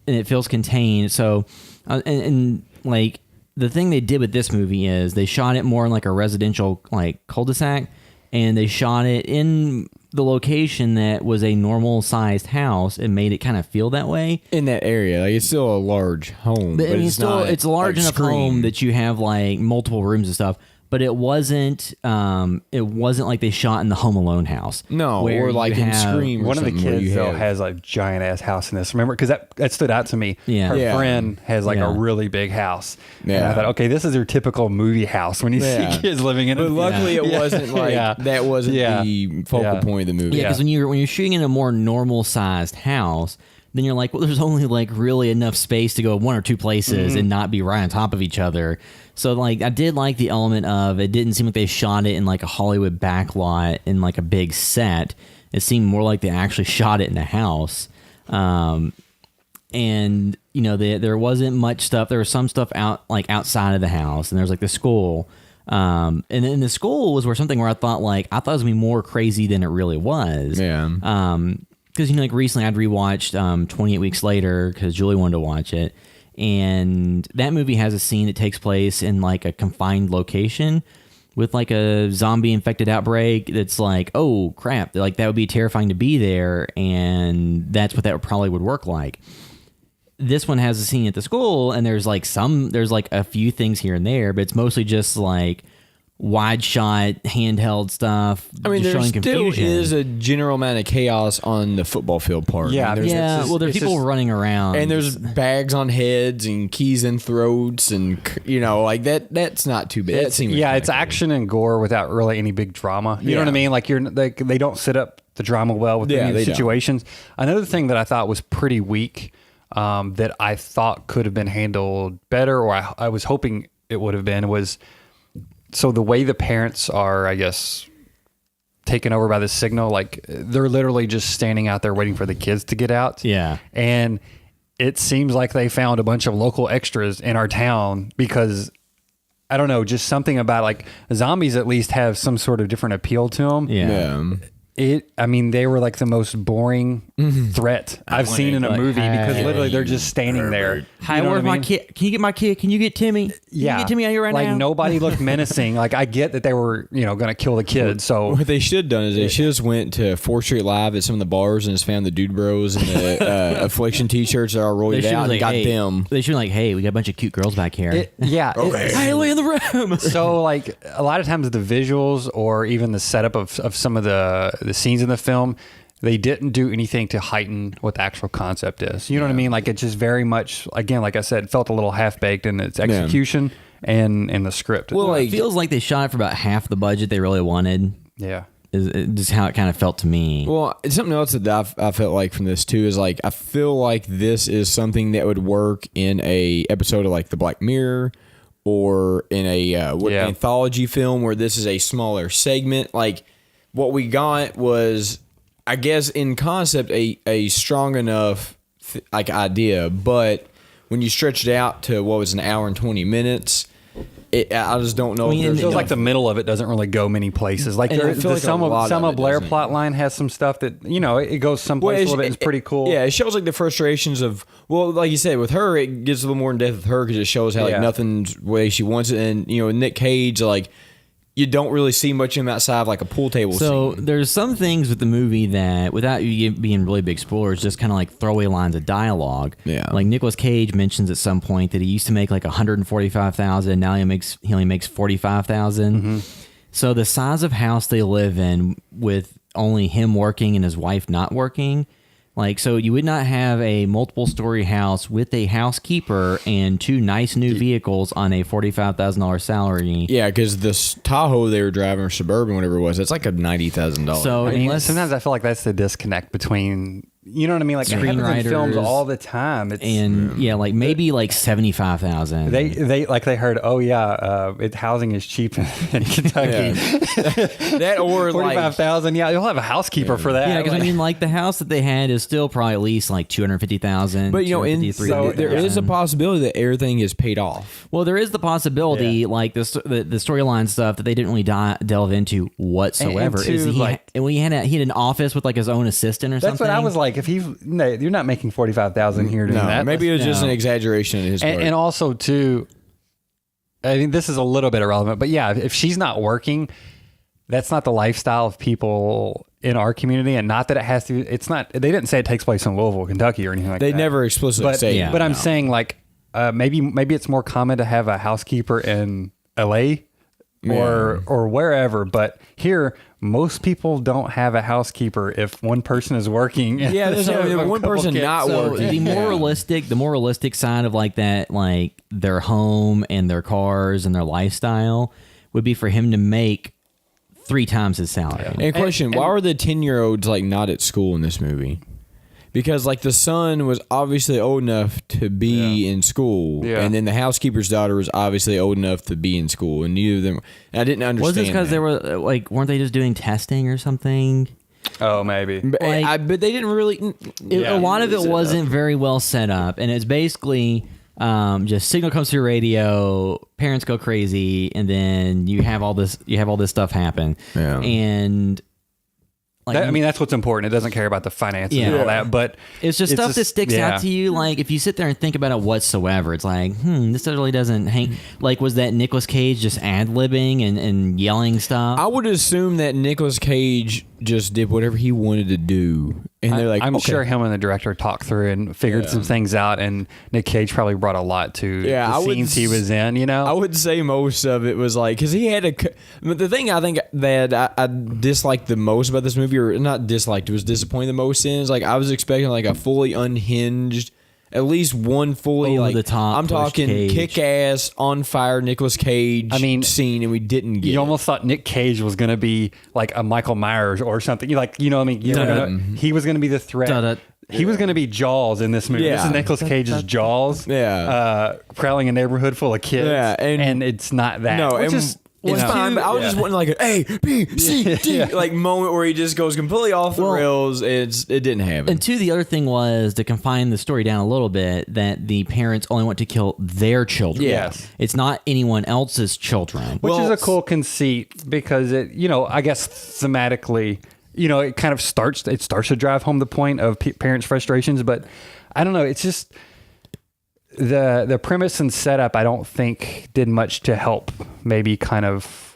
it feels contained. So, and like the thing they did with this movie is they shot it more in like a residential like cul-de-sac, and they shot it in the location that was a normal sized house and made it kind of feel that way in that area. Like it's still a large home, but I mean, it's a large enough home that you have like multiple rooms and stuff. But it wasn't like they shot in the Home Alone house. No, or like in Scream. One of the kids though has a giant ass house in this. Remember, because that stood out to me. Yeah, her friend has like a really big house. Yeah, and I thought, okay, this is your typical movie house when you see kids living in it. But luckily, it wasn't like that. Wasn't the focal point of the movie. Yeah, because when you're shooting in a more normal sized house, then you're like, well, there's only like really enough space to go one or two places and not be right on top of each other. So like I did like the element of it didn't seem like they shot it in like a Hollywood backlot in like a big set. It seemed more like they actually shot it in a house. And there wasn't much stuff. There was some stuff outside of the house, and there's like the school. And then the school was something where I thought it was gonna be more crazy than it really was. Yeah. Because like recently I'd rewatched 28 Weeks Later because Julie wanted to watch it. And that movie has a scene that takes place in like a confined location with like a zombie infected outbreak that's like, oh crap, like that would be terrifying to be there, and that's what that probably would work like. This one has a scene at the school, and there's like a few things here and there, but it's mostly just like wide shot handheld stuff. I mean, there still confusion. Is a general amount of chaos on the football field part. Yeah, there's people running around, and there's bags on heads and keys in throats, and like that. That's not too bad. It's action and gore without really any big drama. You know what I mean? Like they don't set up the drama well with any of the situations. Another thing that I thought was pretty weak, that I thought could have been handled better, or I was hoping it would have been, was. So the way the parents are, I guess, taken over by the signal, like they're literally just standing out there waiting for the kids to get out. Yeah. And it seems like they found a bunch of local extras in our town because, I don't know, just something about like zombies at least have some sort of different appeal to them. Yeah. I mean, they were like the most boring threat I've seen in a like, movie because hey, literally they're just standing there. Hi, You know where's what I my mean? kid? Can you get my kid? Can you get Timmy? Can Yeah, you get Timmy out here right like now? nobody looked menacing. Like I get that they were, going to kill the kid. So What they should have done is they should have went to 4th Street Live at some of the bars and just found the Dude Bros and the Affliction t-shirts that are rolled They out and got hey, them. They should like, hey, we got a bunch of cute girls back here. Hey, lay in the room. So like a lot of times the visuals or even the setup of some of the scenes in the film, they didn't do anything to heighten what the actual concept is. You know what I mean? Like it just very much, again, like I said, felt a little half baked in its execution and in the script. Well, It feels like they shot it for about half the budget they really wanted. yeah. Is just how it kind of felt to me. Well, something else that I felt like from this too is like I feel like this is something that would work in a episode of like The Black Mirror or in a anthology film where this is a smaller segment. Like what we got was, I guess, in concept, a strong enough like idea, but when you stretch it out to what was an hour and 20 minutes. I just don't know. I mean, It if feels there's like the middle of it doesn't really go many places. Like And I there, feel the like a lot of Selma it Blair doesn't. plot line has some stuff that, it goes someplace a little bit. It's pretty cool. Yeah, it shows like the frustrations of, well, like you said, with her, it gets a little more in depth with her because it shows how like Yeah. nothing's the way she wants it. And, Nick Cage, like, you don't really see much of him outside of like a pool table So scene. there's some things with the movie that, without you being really big spoilers, just kind of like throwaway lines of dialogue. Yeah. Like Nicolas Cage mentions at some point that he used to make like 145,000. Now he only makes 45,000. Mm-hmm. So the size of house they live in, with only him working and his wife not working. Like, so you would not have a multiple story house with a housekeeper and 2 nice new vehicles on a $45,000 salary. Yeah, because this Tahoe they were driving, or Suburban, whatever it was, it's like a $90,000. So I mean, unless sometimes I feel like that's the disconnect between, you know what I mean? Like it happens in films Screenwriters all the time. It's, and like maybe like 75,000. they heard, housing is cheap in Kentucky. that or like 45,000. Yeah, you'll have a housekeeper for that. Yeah, because I Like- mean, like the house that they had is still probably at least like 250,000. But there is a possibility that everything is paid off. Well, there is the possibility, Yeah. like the storyline stuff that they didn't really delve into whatsoever. And two, He had an office with like his own assistant or that's something. what I was like. If you're not making 45,000 here doing No, that. maybe it was just No. an exaggeration in his part. And also too, I mean, this is a little bit irrelevant, but yeah, if she's not working, that's not the lifestyle of people in our community, and not that it has to. It's not. They didn't say it takes place in Louisville, Kentucky, or anything like they that. never explicitly But say. Yeah. but I'm no. saying like maybe it's more common to have a housekeeper in L.A. or wherever, but here most people don't have a housekeeper if one person is working. Yeah, there's one person not So working. the more realistic side of like that, like their home and their cars and their lifestyle, would be for him to make 3 times his salary. And question: why were the 10-year-olds like not at school in this movie? Because like the son was obviously old enough to be in school, Yeah. and then the housekeeper's daughter was obviously old enough to be in school, and neither of them. I didn't understand. Was this because that. they were like, weren't they just doing testing or something? Oh, maybe. But, like- but they didn't really. A lot of it wasn't very well set up, and it's basically just signal comes through radio, parents go crazy, and then you have all this stuff happen. Yeah. And like, I mean, that's what's important. It doesn't care about the finances and Yeah. all that, but it's just stuff that sticks yeah. out to you. Like if you sit there and think about it whatsoever, it's like, this really doesn't hang. Like, was that Nicolas Cage just ad-libbing and yelling stuff? I would assume that Nicolas Cage just did whatever he wanted to do, and they're like, I'm okay. sure him and the director talked through and figured some things out, and Nick Cage probably brought a lot to Yeah, the scenes he was in, you know? I would say most of it was like, because he had but the thing I think that I disliked the most about this movie, or not disliked, was disappointed the most in, is like I was expecting like a fully unhinged, at least one fully Over like the top I'm push talking Cage. kick-ass on fire Nicolas Cage scene, and we didn't get You it. almost thought Nick Cage was going to be like a Michael Myers or something. You know what I mean? He was going to be the threat. Da-da. He was going to be Jaws in this movie. Yeah. This is Nicolas Cage's Jaws. Yeah. Prowling a neighborhood full of kids. Yeah, and it's not that. No, Which and is it's fine, but I was just wanting like A, B, C, D, like moment where he just goes completely off the rails. It didn't happen. And two, the other thing was to confine the story down a little bit, that the parents only want to kill their children. Yes. It's not anyone else's children. Which is a cool conceit because it, I guess thematically, it kind of starts to drive home the point of parents' frustrations. But I don't know. It's just the premise and setup, I don't think did much to help maybe kind of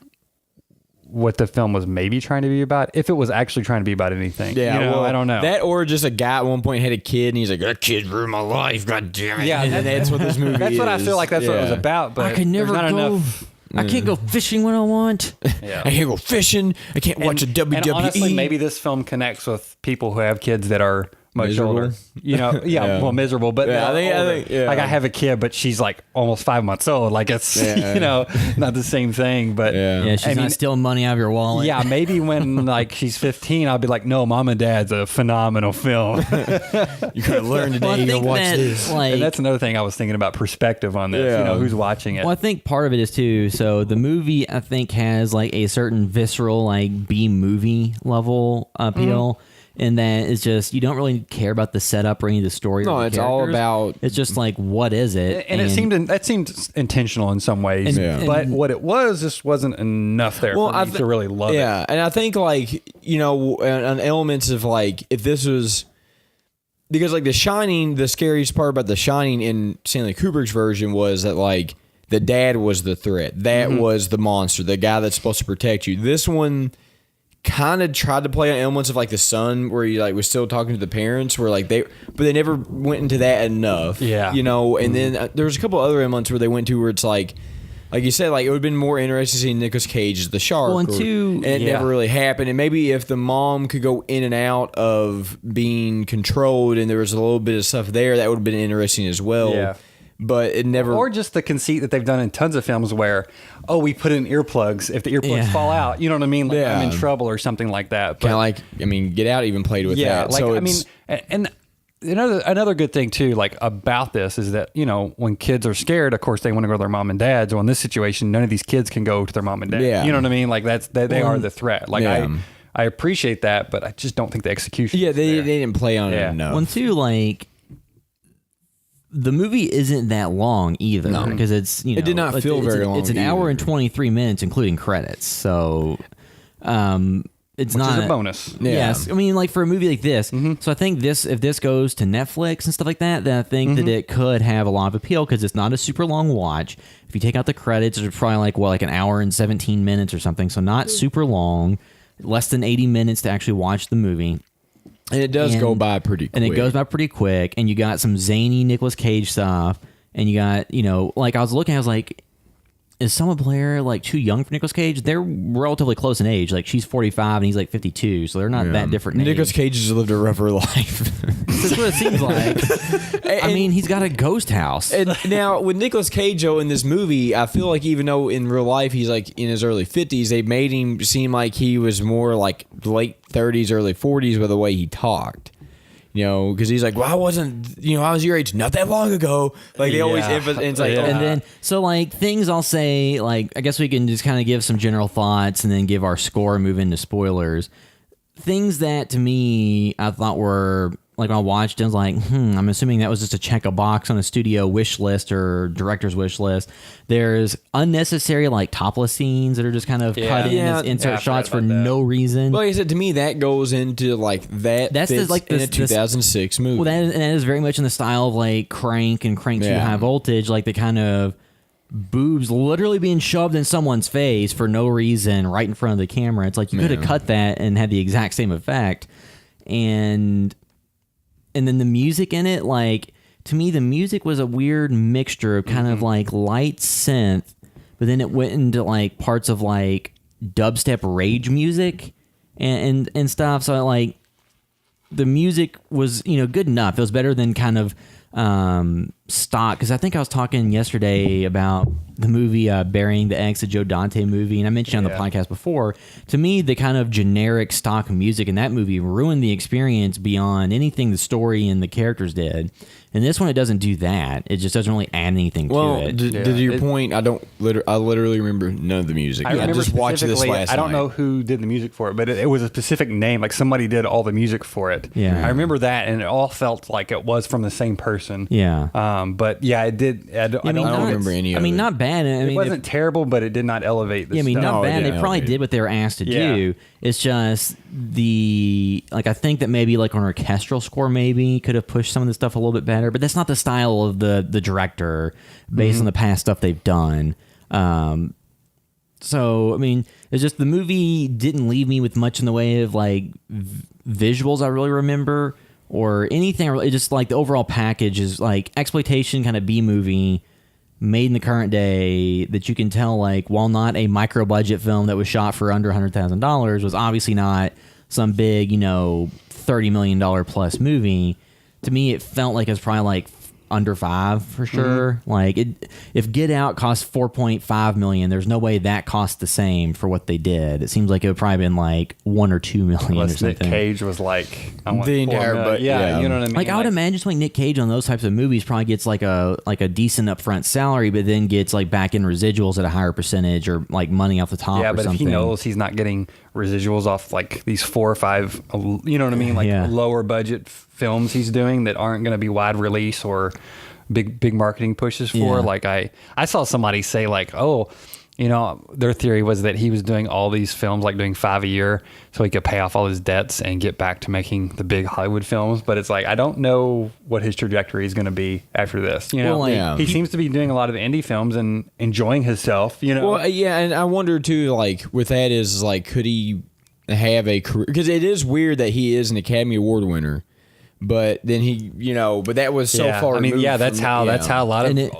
what the film was maybe trying to be about, if it was actually trying to be about anything. Yeah, I don't know. That or just a guy at one point had a kid and he's like, that kid ruined my life, god damn it. Yeah, and that's what this movie that's is. what I feel like that's what it was about. But I can never there's not go. enough. I can't go fishing when I want. Yeah. I can't go fishing. I can't watch a WWE. And honestly, maybe this film connects with people who have kids that are much Miserable? older. Well, miserable, but Yeah, not I older. think, yeah. Like I have a kid, but she's like almost 5 months old. Like it's not the same thing. But Yeah, she's not stealing money out of your wallet. yeah, maybe when like she's 15, I'll be like, no, Mom and Dad's a phenomenal film. you could have learned today. Well, I you think watch that, this. like, And that's another thing I was thinking about perspective on this. Yeah. Who's watching it? well, I think part of it is too. So the movie, I think, has like a certain visceral, like B movie level appeal, and that is just you don't really care about the setup or any of the story. No, or the it's all characters. about- It's just like what is it? And it seemed intentional in some ways, And- but what it was just wasn't enough there for me to really love it. Yeah, and I think like on elements of like if this was because like The Shining, the scariest part about The Shining in Stanley Kubrick's version was that like the dad was the threat, that was the monster, the guy that's supposed to protect you. This one kind of tried to play on elements of like the son where you like was still talking to the parents where like but they never went into that enough. Yeah. And then there was a couple other elements where they went to where it's like you said, like it would have been more interesting to see Nicolas Cage as the shark. Well, and it never really happened. And maybe if the mom could go in and out of being controlled and there was a little bit of stuff there, that would have been interesting as well. Yeah. But it never. Or just the conceit that they've done in tons of films where, we put in earplugs. If the earplugs fall out, you know what I mean? Like I'm in trouble or something like that. Kind of like, Get Out even played with that. Like, So and another good thing too, like about this is that, when kids are scared, of course they want to go to their mom and dad's. Well, in this situation, none of these kids can go to their mom and dad. Yeah. You know what I mean? Like they are the threat. Like Yeah. I appreciate that, but I just don't think the execution. Yeah, is they there. didn't play on it enough. One, two, like the movie isn't that long either because it's It did not feel very long It's an hour either. and 23 minutes, including credits. So, it's Which not is a bonus. Yes, I mean, like for a movie like this. So I think if this goes to Netflix and stuff like that, then I think that it could have a lot of appeal because it's not a super long watch. If you take out the credits, it's probably like an hour and 17 minutes or something. So not super long, less than 80 minutes to actually watch the movie. And it does go by pretty quick. And it goes by pretty quick. And you got some zany Nicolas Cage stuff. And you got, like I was looking, I was like, is Selma Blair like too young for Nicolas Cage? They're relatively close in age. Like she's 45 and he's like 52. So they're not that different in Nicolas age. Cage has lived a rougher life. That's what it seems like. I mean, he's got a ghost house. And now with Nicolas Cage though, in this movie, I feel like even though in real life he's like in his early 50s, they made him seem like he was more like late 30s, early 40s with the way he talked. Because he's like, well, I wasn't, I was your age not that long ago. Like they always emphasize. It's like, And then, so like things I'll say, like, I guess we can just kind of give some general thoughts and then give our score and move into spoilers. Things that to me, I thought were, like when I watched it, I was like, I'm assuming that was just to check a box on a studio wish list or director's wish list. There's unnecessary like topless scenes that are just kind of cut in as insert I shots forgot for about that. no reason. like I said, to me, that goes into like that. That's fits like in this- a 2006 movie. Well, that is very much in the style of like Crank and Crank 2 High Voltage, like the kind of boobs literally being shoved in someone's face for no reason right in front of the camera. It's like you could have cut that and had the exact same effect. And then the music in it, like to me, the music was a weird mixture of kind of like light synth, but then it went into like parts of like dubstep rage music and stuff. So like the music was, good enough. It was better than kind of stock, because I think I was talking yesterday about the movie Burying the Ex, the Joe Dante movie, and I mentioned on the podcast before, to me the kind of generic stock music in that movie ruined the experience beyond anything the story and the characters did. And this one, it doesn't do that. It just doesn't really add anything to it. To your point, I literally remember none of the music. I remember just watched this specifically, last I don't night. know who did the music for it, but it was a specific name. Like somebody did all the music for it. Yeah. I remember that, and it all felt like it was from the same person. Yeah. But yeah, it did. I don't remember any of it. Not bad. I mean, it wasn't terrible, but it did not elevate the Yeah, I mean, stuff. not No, bad. yeah, They probably no, did what they were asked to Yeah. do. It's just I think that maybe like an orchestral score maybe could have pushed some of the stuff a little bit better, but that's not the style of the director based on the past stuff they've done. So, I mean, it's just the movie didn't leave me with much in the way of like visuals I really remember or anything. It just like the overall package is like exploitation kind of B movie made in the current day that you can tell, like, while not a micro budget film that was shot for under $100,000, was obviously not some big, $30 million plus movie. To me, it felt like it was probably like under $5 for sure. Like if Get Out cost $4.5 million, there's no way that cost the same for what they did. It seems like it would probably been like $1 or $2 million or Unless Nick something. Cage was like, I want The $4 entire million. bu- yeah, yeah. you know what I mean. Like I would imagine something Nick Cage on those types of movies probably gets like a decent upfront salary, but then gets like back in residuals at a higher percentage or like money off the top. Yeah, or but something. if he knows he's not getting residuals off like these 4 or 5, you know what I mean, like Yeah. lower budget films he's doing that aren't going to be wide release or big marketing pushes for. Yeah. Like I saw somebody say like, oh, their theory was that he was doing all these films, like doing 5 a year, so he could pay off all his debts and get back to making the big Hollywood films. But it's like, I don't know what his trajectory is going to be after this. Well, like, Yeah. He seems to be doing a lot of indie films and enjoying himself. Well, yeah, and I wonder too, like with that is like, could he have a career? Because it is weird that he is an Academy Award winner, but then he, but that was so Yeah. far. I mean, removed yeah, that's from- how a lot of, And it-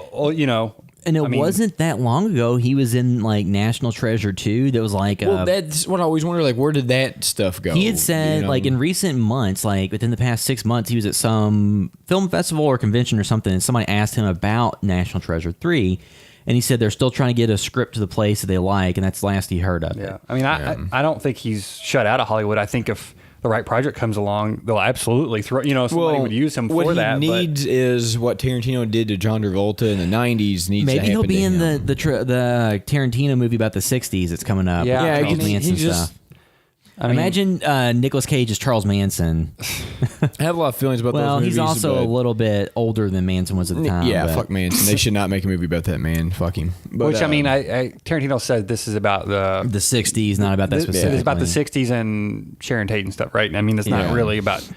And it wasn't that long ago he was in like National Treasure 2. That was like Well, that's what I always wonder. Like, where did that stuff go? he had said like in recent months, like within the past 6 months, he was at some film festival or convention or something, and somebody asked him about National Treasure 3, and he said they're still trying to get a script to the place that they like, and that's the last he heard of it. Yeah, I mean, I don't think he's shut out of Hollywood. I think if the right project comes along, they'll absolutely throw. Somebody would use him for what that. He but- needs is what Tarantino did to John Travolta in the '90s. Needs to Maybe he'll happen be to in him. the Tarantino movie about the 60s that's coming up. Yeah, with yeah, Charles he Manson just- stuff. Imagine Nicolas Cage as Charles Manson. I have a lot of feelings about Well, those movies. he's also a but- little bit older than Manson was at the time. Yeah, but- fuck Manson. They should not make a movie about that man. Fuck him. But, which I mean, Tarantino said this is about the. The 60s, not about that It's specifically. about the '60s and Sharon Tate and stuff, right? I mean, it's not Yeah. really about,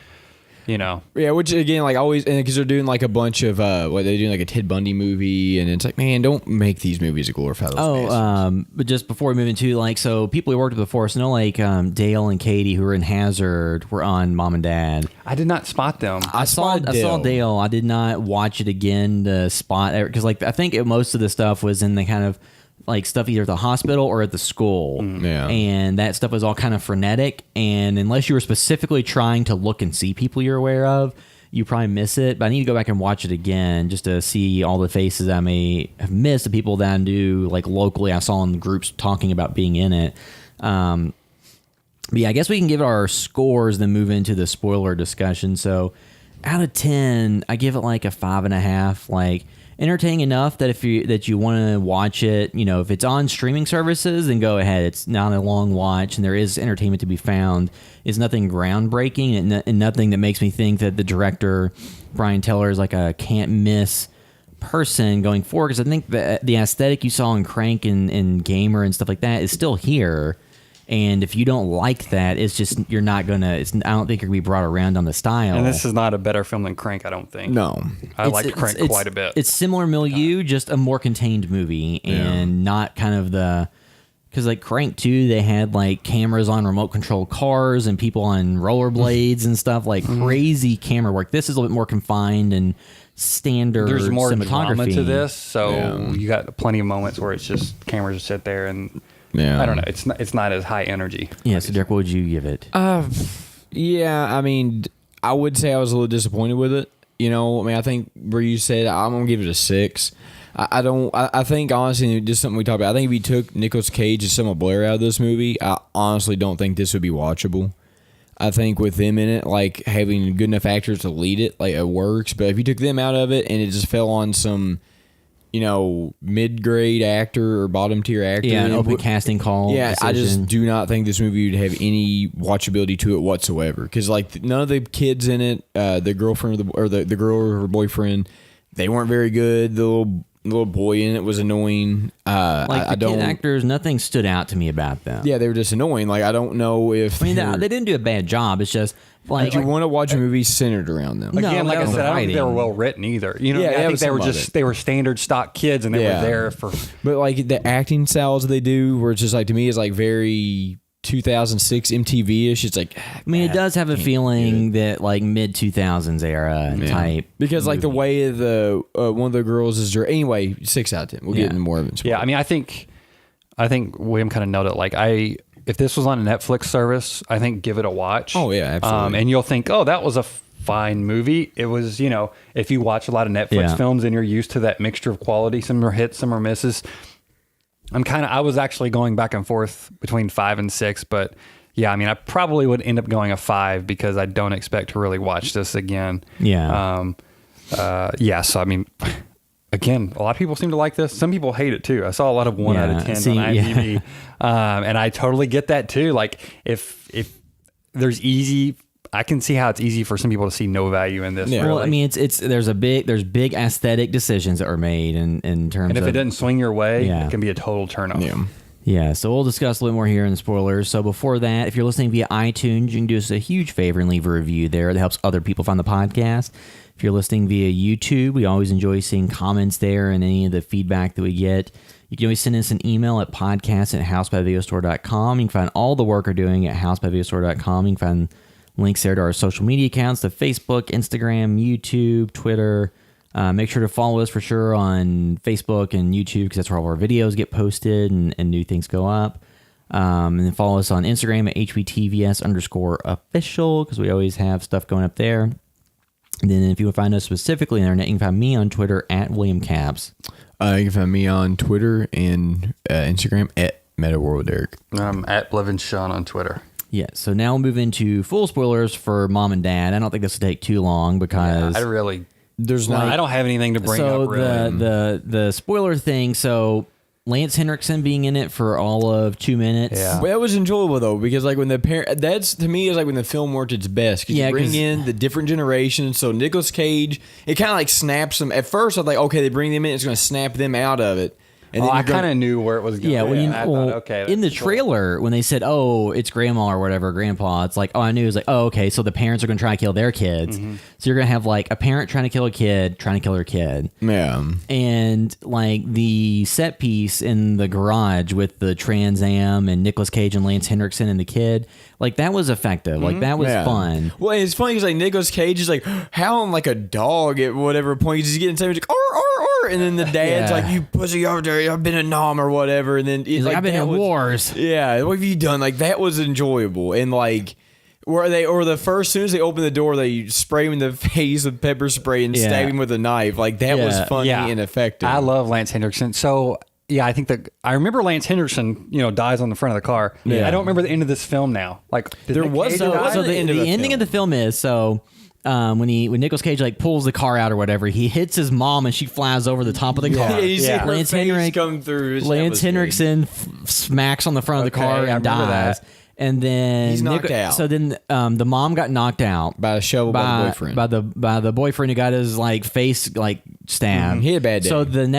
yeah, which again, like always, and because they're doing like a bunch of what they're doing like a Ted Bundy movie, and it's like, man, don't make these movies to glorify those. bastards. But just before we move into like, so people we worked with before, so like Dale and Katie who were in Hazard were on Mom and Dad. I did not spot them. I saw Dale. I did not watch it again to spot because like I think most of the stuff was in the kind of like stuff either at the hospital or at the school. Yeah. And that stuff was all kind of frenetic. And unless you were specifically trying to look and see people you're aware of, you probably miss it. But I need to go back and watch it again just to see all the faces I may have missed, the people that I knew like locally I saw in the groups talking about being in it. But yeah, I guess we can give our scores, then move into the spoiler discussion. So out of 10, I give it like a 5.5. Like entertaining enough that if you want to watch it, if it's on streaming services, then go ahead. It's not a long watch, and there is entertainment to be found. It's nothing groundbreaking, and nothing that makes me think that the director Brian Teller is like a can't miss person going forward. Because I think the aesthetic you saw in Crank and Gamer and stuff like that is still here. And if you don't like that, it's just you're not gonna. I don't think you're gonna be brought around on the style. And this is not a better film than Crank, I don't think. No. I liked Crank quite a bit. It's similar milieu, just a more contained movie, and not kind of because like Crank 2, they had like cameras on remote controlled cars and people on rollerblades and stuff, like crazy camera work. This is a little bit more confined and standard. There's more cinematography drama to this, so you got plenty of moments where it's just cameras just sit there and Yeah. I don't know. It's not as high energy. Yeah, so Derek, what would you give it? Yeah, I mean, I would say I was a little disappointed with it. I think where you said I'm gonna give it a 6. I think honestly, just something we talked about. I think if you took Nicolas Cage and Selma Blair out of this movie, I honestly don't think this would be watchable. I think with them in it, like having good enough actors to lead it, like it works. But if you took them out of it and it just fell on some, mid-grade actor or bottom-tier actor, Yeah, an it open would- casting call. Yeah, I just decision. do not think this movie would have any watchability to it whatsoever. Because like none of the kids in it, the girlfriend or the girl or her boyfriend, they weren't very good. The little boy in it was annoying. Like I the kid don't. actors, nothing stood out to me about them. Yeah, they were just annoying. Like I don't know if I mean, they didn't do a bad job. It's just like you want to watch a movie centered around them. No, Again, like that I was said, I don't think they were writing. well written either. You know, Yeah, I that think was they were some of just it. they were standard stock kids, and they Yeah. were there for. But like the acting styles they do, where it's just like to me is like very 2006 MTV ish. It's like I mean, it does have a feeling that like mid 2000s era type. because like the way the one of the girls is anyway 6 out of 10. We'll get Yeah. into more of it. Yeah, I mean, I think William kind of nailed it. Like if this was on a Netflix service, I think give it a watch. Oh, yeah, absolutely. And you'll think, oh, that was a fine movie. It was, if you watch a lot of Netflix Yeah. films and you're used to that mixture of quality, some are hits, some are misses. I was actually going back and forth between 5 and 6, but yeah, I mean, I probably would end up going a 5 because I don't expect to really watch this again. Yeah. So I mean, again, a lot of people seem to like this. Some people hate it too. I saw a lot of 1 out of 10 See, on IMDb, and I totally get that too. Like if there's I can see how it's easy for some people to see no value in this. Yeah. Really. Well, I mean, there's big aesthetic decisions that are made in terms and if of it doesn't swing your way, Yeah. it can be a total turnoff. Yeah. Yeah, so we'll discuss a little more here in the spoilers. So before that, if you're listening via iTunes, you can do us a huge favor and leave a review there. That helps other people find the podcast. If you're listening via YouTube, we always enjoy seeing comments there and any of the feedback that we get. You can always send us an email at podcast@housebyvideostore.com. You can find all the work we're doing at housebyvideostore.com. You can find links there to our social media accounts, to Facebook, Instagram, YouTube, Twitter. Make sure to follow us for sure on Facebook and YouTube because that's where all our videos get posted and new things go up. And then follow us on Instagram at HBTVS_official because we always have stuff going up there. And then if you want to find us specifically on the internet, you can find me on Twitter at William Caps. You can find me on Twitter and Instagram at MetaWorldEric. At Blevin Sean on Twitter. Yeah, so now we'll move into full spoilers for Mom and Dad. I don't think this will take too long because I really. There's not. I don't have anything to bring up. Really. the spoiler thing. So Lance Henriksen being in it for all of 2 minutes. Yeah. Well, that was enjoyable though because like when the parent, that's to me is like when the film worked its best because Yeah, you bring 'cause- in the different generations. So Nicolas Cage, it kind of like snaps them. At first, I was like, okay, they bring them in, it's going to snap them out of it. And I you're gonna- kind of knew where it was going. Yeah, I thought, okay, in the that's cool. trailer when they said, "Oh, it's grandma or whatever, grandpa," it's like, "Oh, I knew." It was like, "Oh, okay." So the parents are going to try to kill their kids. Mm-hmm. So you're going to have like a parent trying to kill a kid, trying to kill her kid, yeah. and like the set piece in the garage with the Trans Am and Nicolas Cage and Lance Henriksen and the kid, like that was effective. Like that was Yeah. fun. Well, it's funny because like Nicolas Cage is like howling like a dog at whatever point he's getting something like or, and then the dad's Yeah. like, "You pussy over there, I've been a nom or whatever," and then He's like, "I've been that in was- wars." Yeah, what have you done? Like that was enjoyable, and like as soon as they open the door, they spray him in the face with pepper spray and Yeah. stab him with a knife. Like that was Yeah. funny and effective. I love Lance Henriksen. So yeah, I think I remember Lance Henriksen, dies on the front of the car. Yeah. I don't remember the end of this film now. Like did There Nick was Cage no- die? wasn't So the end of the ending film. of the film is so when Nicolas Cage like pulls the car out or whatever, he hits his mom and she flies over the top of the car. yeah, you see Yeah. her Lance face Henrik- come through. That Lance was good. Henriksen smacks on the front of the Okay, car I and remember dies. that. And then He's knocked out. So then the mom got knocked out by a shovel by the boyfriend. by the boyfriend who got his like face like stabbed. He had a bad day. So then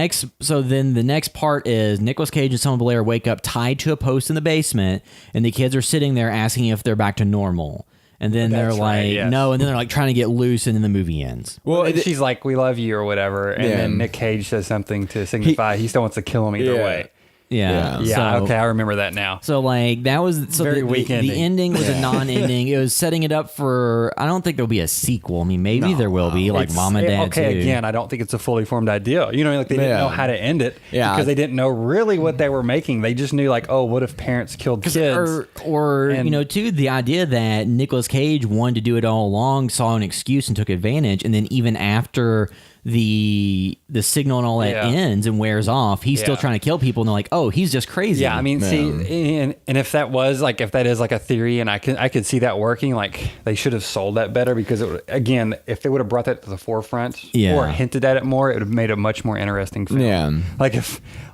the next part is Nicolas Cage and Selma Blair wake up tied to a post in the basement, and the kids are sitting there asking if they're back to normal. And then they're That's like, right, yes. no, and then they're like trying to get loose, and then the movie ends. Well, it- she's like, "We love you" or whatever, and Yeah. then Nick Cage says something to signify he still wants to kill him either Yeah. way. Yeah. Yeah, So- okay, I remember that now. So like that was Very weak the ending. ending was a non-ending. It was setting it up for. I don't think there'll be a sequel. I mean, maybe there will be like It's- Mom and Dad okay, too. again, I don't think it's a fully formed idea. Like they didn't Yeah. know how to end it Yeah. because they didn't know really what they were making. They just knew like, oh, what if parents killed kids? Or And- too, the idea that Nicolas Cage wanted to do it all along, saw an excuse and took advantage, and then even after the signal and all that Yeah. ends and wears off, he's still Yeah. trying to kill people, and they're like, oh, he's just crazy. Yeah, I mean, see, and if that was like, if that is like a theory, and I could see that working, like they should have sold that better because again, if they would have brought that to the forefront Yeah. or hinted at it more, it would have made a much more interesting film. Yeah.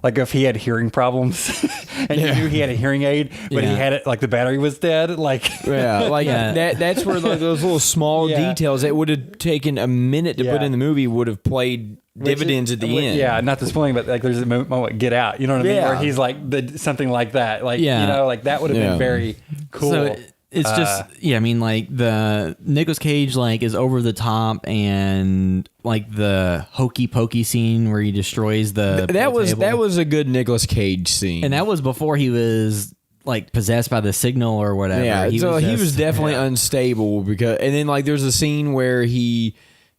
like if he had hearing problems and you knew he had a hearing aid, but he Yeah. had it like the battery was dead, like Yeah, like Yeah. that's where like, those little small Yeah. details that would have taken a minute to put Yeah. in the movie would have played dividends at the end. Yeah, not the spoiling, but like there's a moment, get out. You know what I mean? Yeah. Where he's like something like that. Like Yeah. you know, like that would have Yeah. been very cool. So it's just I mean, like the Nicolas Cage like is over the top, and like the hokey pokey scene where he destroys the That pool was table. a good Nicolas Cage scene. And that was before he was like possessed by the signal or whatever. Yeah, he was just- definitely unstable because, and then like there's a scene where he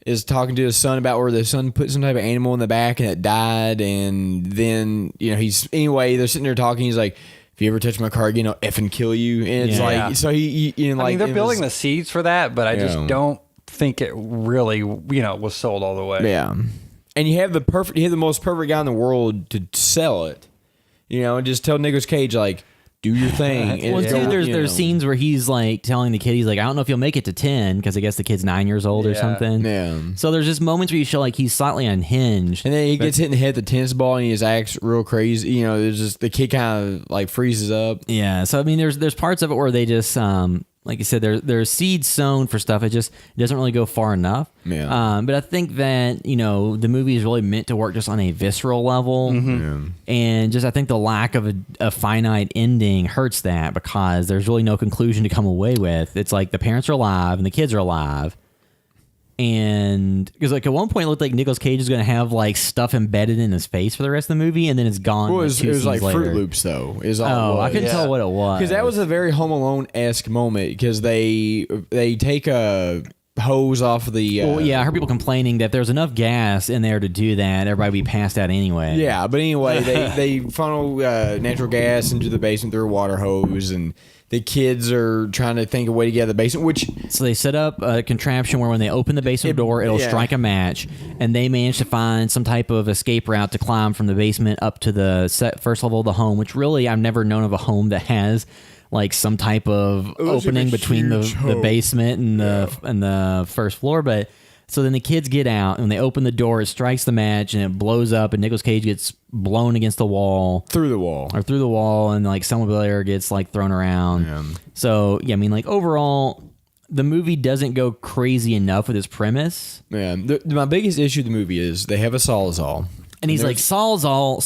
is talking to his son about where the son put some type of animal in the back and it died, and then they're sitting there talking. He's like, "If you ever touch my car again, I'll effing kill you." And it's Yeah. like, so he you know, I like mean, they're it building the was- seeds for that, but I just Yeah. don't think it really, was sold all the way. Yeah, and you have the most perfect guy in the world to sell it. You know, and just tell Nicolas Cage like, do your thing. Well, And too, don't, there's you know. scenes where he's like telling the kid, he's like, I don't know if you'll make it to 10, because I guess the kid's 9 years old or Yeah. something. Yeah. So there's just moments where you show like he's slightly unhinged. And then he gets hit in the head with the tennis ball and he just acts real crazy. You know, there's just the kid kind of like freezes up. Yeah. So I mean, there's parts of it where they just like you said, there's seeds sown for stuff. It doesn't really go far enough. Yeah. But I think that the movie is really meant to work just on a visceral level, and just I think the lack of a finite ending hurts that, because there's really no conclusion to come away with. It's like the parents are alive and the kids are alive. And because like at one point it looked like Nicolas Cage is going to have like stuff embedded in his face for the rest of the movie, and then it's gone. Well, like, it two was like scenes Fruit later. Loops, though. Is all. Oh, I couldn't tell what it was. Because that was a very Home Alone-esque moment, because they take a hose off of the. Well, yeah, I heard people complaining that if there's enough gas in there to do that, everybody would be passed out anyway. Yeah, but anyway, they funnel natural gas into the basement through a water hose, and the kids are trying to think of a way to get out of the basement, which So they set up a contraption where when they open the basement door, it'll yeah. strike a match, and they manage to find some type of escape route to climb from the basement up to the first level of the home, which really I've never known of a home that has like some type of was like opening a between the huge home. basement and the first floor. But so then the kids get out, and when they open the door, it strikes the match, and it blows up, and Nicolas Cage gets blown against the wall. through the wall. Or through the wall, and like some mobiliar gets like thrown around. Yeah. So yeah, I mean, like overall, the movie doesn't go crazy enough with its premise. Yeah, my biggest issue with the movie is they have a Sawzall. And he's like, saws all.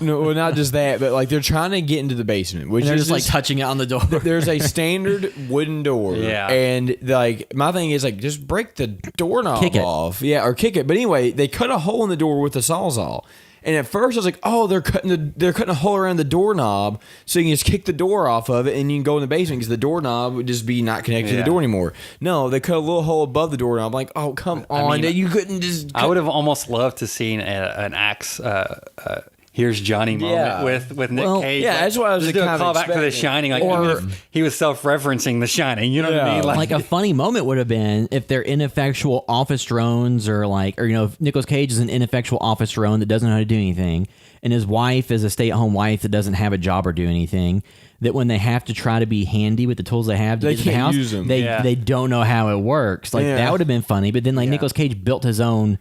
No, well, not just that, but like they're trying to get into the basement, which And they're is just like touching it on the door. there's a standard wooden door. Yeah. And like my thing is like just break the doorknob Kick it. off. Yeah, or kick it. But anyway, they cut a hole in the door with the Sawzall. And at first I was like, oh, they're cutting a hole around the doorknob so you can just kick the door off of it and you can go in the basement, because the doorknob would just be not connected to the Yeah. door anymore. No, they cut a little hole above the doorknob. I'm like, oh, come on. mean, you couldn't just I would have almost loved to seen an axe. Here's Johnny moment Yeah. with Nick Well, Cage. yeah, that's what I was just do a kind of call back to The expecting. Shining, like Or- even if he was self-referencing The Shining. You know what I Yeah. mean? Like a funny moment would have been if they're ineffectual office drones, or if Nicolas Cage is an ineffectual office drone that doesn't know how to do anything, and his wife is a stay-at-home wife that doesn't have a job or do anything, that when they have to try to be handy with the tools they have to They get to the can't house, use them. Yeah. they don't know how it works. Like Yeah. that would have been funny. But then Nicolas Cage built his own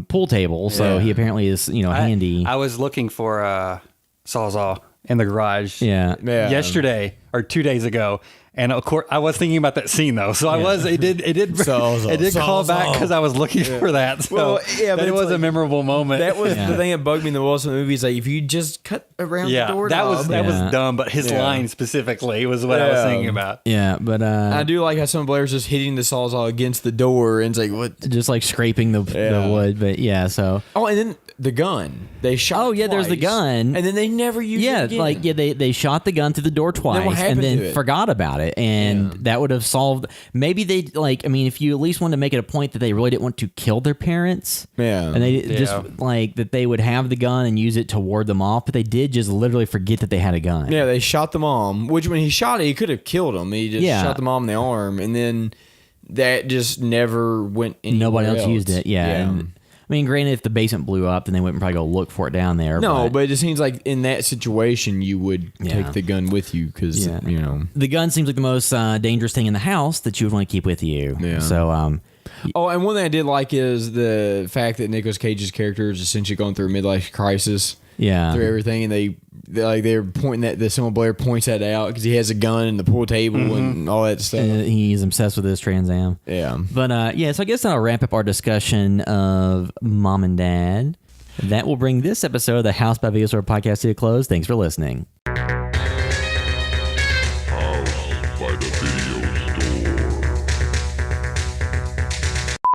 pool table, so Yeah. he apparently is handy. I was looking for Sawzall in the garage. Yeah. Yesterday or 2 days ago. And of course, I was thinking about that scene though, so it did Sawzall, call back Sawzall. because I was looking for that. So Well, yeah, but but it it's was a like- memorable moment. That was Yeah. the thing that bugged me in the most of the movie. Is like if you just cut around the yeah, doorknob. that was Yeah. dumb. But his Yeah. line specifically was what I was Yeah. thinking about. Yeah, but I do like how some Blair's just hitting the Sawzall against the door, and it's like what? just like scraping the Yeah. wood. But yeah, so Oh, and then the gun. They shot. Oh, yeah, there's the twice, gun. and then they never used it again. they shot the gun through the door twice what and happened then to it? forgot about it, and that would have solved. Maybe they if you at least wanted to make it a point that they really didn't want to kill their parents, Yeah. and they just like that they would have the gun and use it to ward them off, but they did just literally forget that they had a gun. Yeah, they shot the mom. Which when he shot it, he could have killed him. He just Yeah. shot the mom in the arm, and then that just never went. Nobody anywhere else used it. Yeah. And, I mean, granted, if the basement blew up, then they wouldn't probably go look for it down there. No, but it just seems like in that situation, you would Yeah. take the gun with you because Yeah. the the gun seems like the most dangerous thing in the house that you would want to keep with you. Yeah. So, Oh, and one thing I did like is the fact that Nicolas Cage's character is essentially going through a midlife crisis yeah. through everything, and they're pointing that the Samuel Blair points that out because he has a gun in the pool table and all that stuff. He's obsessed with this Trans Am. Yeah. But yeah, so I guess that'll wrap up our discussion of Mom and Dad. That will bring this episode of the House by Vegas podcast to a close. Thanks for listening.